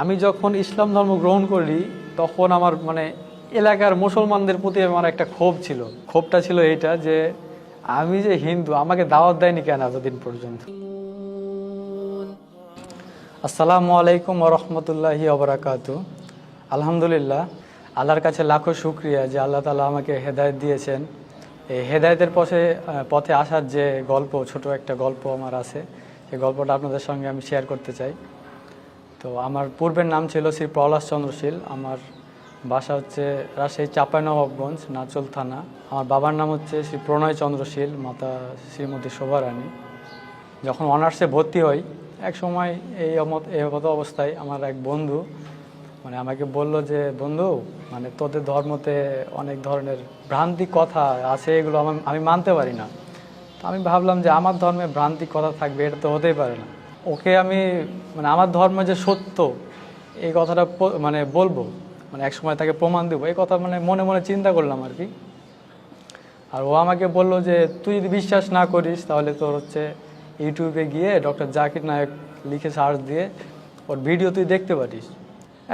আমি যখন ইসলাম ধর্ম গ্রহণ করি তখন আমার এলাকার মুসলমানদের প্রতি আমার একটা ক্ষোভ ছিল। ক্ষোভটা ছিল এইটা যে আমি যে হিন্দু, আমাকে দাওয়াত দেয়নি কেন এতদিন পর্যন্ত। আসসালামু আলাইকুম ওয়া রাহমাতুল্লাহি ওয়া বারাকাতুহু। আলহামদুলিল্লাহ, আল্লাহর কাছে লাখো শুকরিয়া যে আল্লাহ তাআলা আমাকে হেদায়েত দিয়েছেন। এই হেদায়েতের পথে আসার যে গল্প, ছোট একটা গল্প আমার আছে, সেই গল্পটা আপনাদের সঙ্গে আমি শেয়ার করতে চাই। তো আমার পূর্বের নাম ছিল শ্রী প্রহ্লাদ চন্দ্র শীল। আমার বাসা হচ্ছে রাজশাহী চাঁপাইনবাবগঞ্জ, নাচল থানা। আমার বাবার নাম হচ্ছে শ্রী প্রণয় চন্দ্র শীল, মাতা শ্রীমতী শোভা রানী। যখন অনার্সে ভর্তি হই, এক সময় এই মতো অবস্থায় আমার এক বন্ধু আমাকে বলল যে, বন্ধু তোদের ধর্মতে অনেক ধরনের ভ্রান্তিক কথা আছে, এগুলো আমি মানতে পারি না। তো আমি ভাবলাম যে আমার ধর্মে ভ্রান্তিক কথা থাকবে, এটা তো হতেই পারে না। ওকে আমি আমার ধর্ম যে সত্য এই কথাটা বলবো, এক সময় তাকে প্রমাণ দেবো, এই কথা মনে মনে চিন্তা করলাম আর কি। আর ও আমাকে বললো যে তুই যদি বিশ্বাস না করিস তাহলে তোর হচ্ছে ইউটিউবে গিয়ে ডক্টর জাকির নায়েক লিখে সার্চ দিয়ে ওর ভিডিও তুই দেখতে পারিস।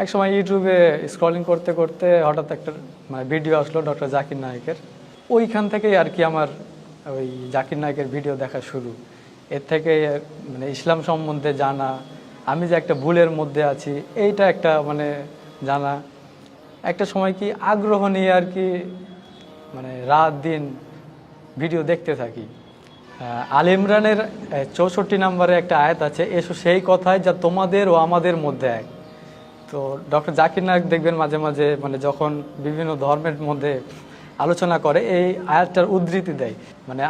এক সময় ইউটিউবে স্ক্রলিং করতে করতে হঠাৎ একটা ভিডিও আসলো ডক্টর জাকির নায়েকের। ওইখান থেকেই আর কি আমার ওই জাকির নায়েকের ভিডিও দেখা শুরু। এর থেকে ইসলাম সম্বন্ধে জানা, আমি যে একটা ভুলের মধ্যে আছি এইটা একটা জানা। একটা সময় কি আগ্রহ নিয়ে আর কি রাত দিন ভিডিও দেখতে থাকি। আল ইমরানের 64 নম্বরে একটা আয়াত আছে, এসো সেই কথায় যা তোমাদের ও আমাদের মধ্যে এক। তো ডক্টর জাকির নায়েক দেখবেন মাঝে মাঝে যখন বিভিন্ন ধর্মের মধ্যে আলোচনা করে এই আয়াতটার উদ্ধৃতি দেয়।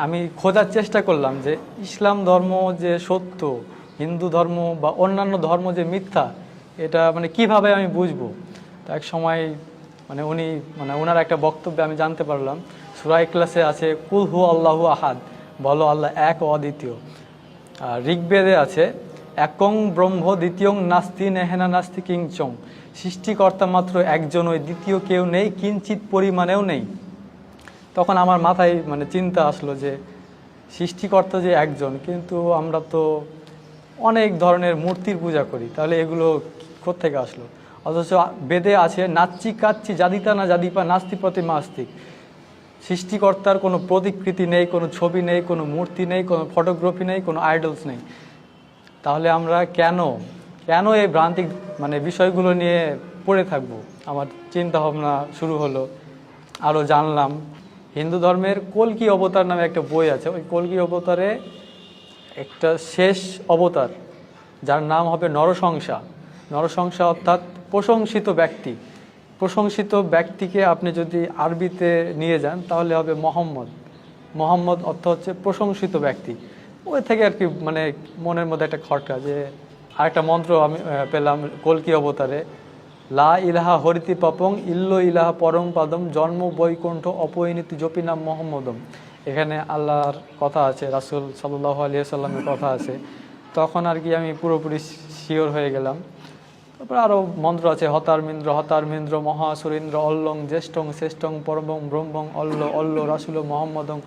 আমি খোঁজার চেষ্টা করলাম যে ইসলাম ধর্ম যে সত্য, হিন্দু ধর্ম বা অন্যান্য ধর্ম যে মিথ্যা, এটা কিভাবে আমি বুঝবো। তো এক সময় উনি ওনার একটা বক্তব্যে আমি জানতে পারলাম, সূরা ইখলাসে আছে কুল হু আল্লাহু আহাদ, বলো আল্লাহ এক ও অদ্বিতীয়। ঋগ্বেদে আছে একং ব্রহ্ম দ্বিতীয়ং নাস্তি নেহেনা নাস্তি কিংচং, সৃষ্টিকর্তা মাত্র একজন, ওই দ্বিতীয় কেউ নেই, কিঞ্চিত পরিমাণেও নেই। তখন আমার মাথায় চিন্তা আসলো যে সৃষ্টিকর্তা যে একজন, কিন্তু আমরা তো অনেক ধরনের মূর্তির পূজা করি, তাহলে এগুলো কোত্থেকে আসলো? অথচ বেদে আছে নাচ্চি কাচ্চি জাদিতা না জাদিপা নাস্তি প্রতিমা আস্তিক, সৃষ্টিকর্তার কোনো প্রতিকৃতি নেই, কোনো ছবি নেই, কোনো মূর্তি নেই, কোনো ফটোগ্রাফি নেই, কোনো আইডলস নেই। তাহলে আমরা কেন এই ভ্রান্তিক বিষয়গুলো নিয়ে পড়ে থাকবো? আমার চিন্তা ভাবনা শুরু হলো, আরও জানলাম। হিন্দু ধর্মের কল্কি অবতার নামে একটা বই আছে, ওই কল্কি অবতারে একটা শেষ অবতার যার নাম হবে নরসংসা। নরসংসা অর্থাৎ প্রশংসিত ব্যক্তি। প্রশংসিত ব্যক্তিকে আপনি যদি আরবিতে নিয়ে যান তাহলে হবে মোহাম্মদ অর্থ হচ্ছে প্রশংসিত ব্যক্তি। ওই থেকে আর কি মনের মধ্যে একটা খটকা যে আরেকটা মন্ত্র আমি পেলাম কল্কি অবতারে, লা ইলাহা হরিতি পাপং ইল্লো ইলাহা পরম পাদম জন্ম বৈকুণ্ঠ অপরিণীতি জপি নাম মোহাম্মদম। এখানে আল্লাহর কথা আছে, রাসূল সাল্লাল্লাহু আলাইহি সাল্লামের কথা আছে। তখন আর কি আমি পুরোপুরি শিওর হয়ে গেলাম। তারপরে আরও মন্ত্র আছে, হতারমিন্দ্র মহাসুরেন্দ্র অল্লং জ্যেষ্ঠং শ্রেষ্ঠং পরমং ব্রহ্মং অল্ল রাসূল মোহাম্মদং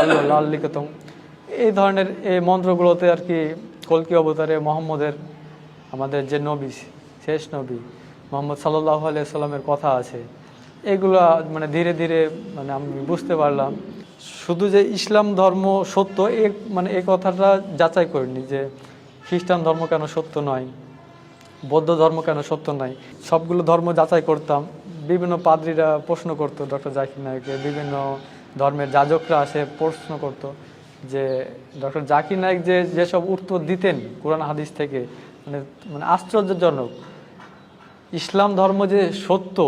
অল্ল লাল্লিকতং। এই ধরনের এই মন্ত্রগুলোতে আর কি কল্কি অবতারে মোহাম্মদের, আমাদের যে নবী, শেষ নবী মুহাম্মদ সাল্লাল্লাহু আলাইহি সাল্লামের কথা আছে। এগুলো ধীরে ধীরে আমি বুঝতে পারলাম শুধু যে ইসলাম ধর্ম সত্য এই কথাটা যাচাই করিনি যে খ্রিস্টান ধর্ম কেন সত্য নয়, বৌদ্ধ ধর্ম কেন সত্য নয়। সবগুলো ধর্ম যাচাই করতাম। বিভিন্ন পাদ্রীরা প্রশ্ন করতো ডক্টর জাকির নায়েককে, বিভিন্ন ধর্মের যাজকরা আসে প্রশ্ন করতো যে ডক্টর জাকির নায়েক যেসব উত্তর দিতেন কোরআন হাদিস থেকে আশ্চর্যজনক। ইসলাম ধর্ম যে সত্য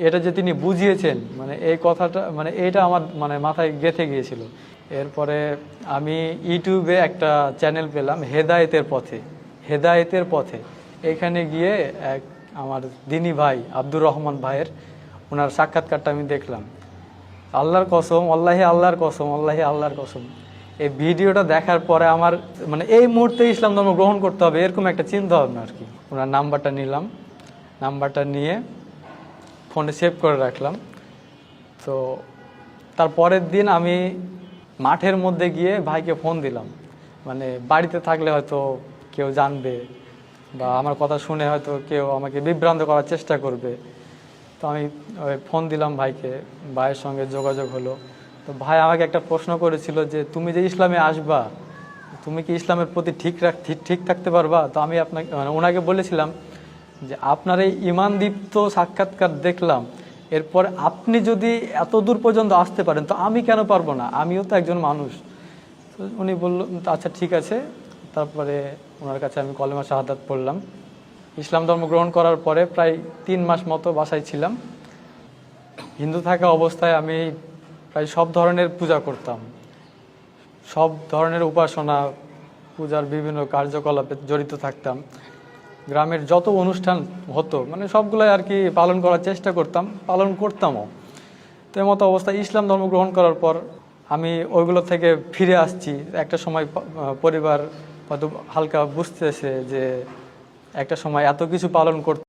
এটা যে তিনি বুঝিয়েছেন এই কথাটা এইটা আমার মাথায় গেঁথে গিয়েছিল। এরপরে আমি ইউটিউবে একটা চ্যানেল পেলাম হেদায়েতের পথে। এখানে গিয়ে এক আমার দিনী ভাই আব্দুর রহমান ভাইয়ের ওনার সাক্ষাৎকারটা আমি দেখলাম। আল্লাহর কসম, আল্লাহর কসম, এই ভিডিওটা দেখার পরে আমার এই মুহূর্তে ইসলাম ধর্ম গ্রহণ করতে হবে এরকম একটা চিন্তা ভাবনা আর কি। ওনার নাম্বারটা নিলাম, নাম্বারটা নিয়ে ফোনে সেভ করে রাখলাম। তো তার পরের দিন আমি মাঠের মধ্যে গিয়ে ভাইকে ফোন দিলাম, বাড়িতে থাকলে হয়তো কেউ জানবে, বা আমার কথা শুনে হয়তো কেউ আমাকে বিভ্রান্ত করার চেষ্টা করবে। তো আমি ফোন দিলাম ভাইকে, ভাইয়ের সঙ্গে যোগাযোগ হলো। তো ভাই আমাকে একটা প্রশ্ন করেছিল যে তুমি যে ইসলামে আসবা, তুমি কি ইসলামের প্রতি ঠিক থাকতে পারবা? তো আমি আপনাকে ওনাকে বলেছিলাম যে আপনার এই ইমানদীপ্ত সাক্ষাৎকার দেখলাম, এরপর আপনি যদি এত দূর পর্যন্ত আসতে পারেন তো আমি কেন পারবো না, আমিও তো একজন মানুষ। তো উনি বলল আচ্ছা ঠিক আছে। তারপরে ওনার কাছে আমি কলেমা শাহাদাত পড়লাম। ইসলাম ধর্ম গ্রহণ করার পরে প্রায় 3 মাস মতো বাসায় ছিলাম। হিন্দু থাকা অবস্থায় আমি প্রায় সব ধরনের পূজা করতাম, সব ধরনের উপাসনা পূজার বিভিন্ন কার্যকলাপে জড়িত থাকতাম। গ্রামের যত অনুষ্ঠান হতো মানে সবগুলোই আর কি পালন করার চেষ্টা করতাম, পালন করতামও। তো এই মতো অবস্থায় ইসলাম ধর্ম গ্রহণ করার পর আমি ওইগুলো থেকে ফিরে আসছি। একটা সময় পরিবার হয়তো হালকা বুঝতেছে যে একটা সময় এত কিছু পালন করতে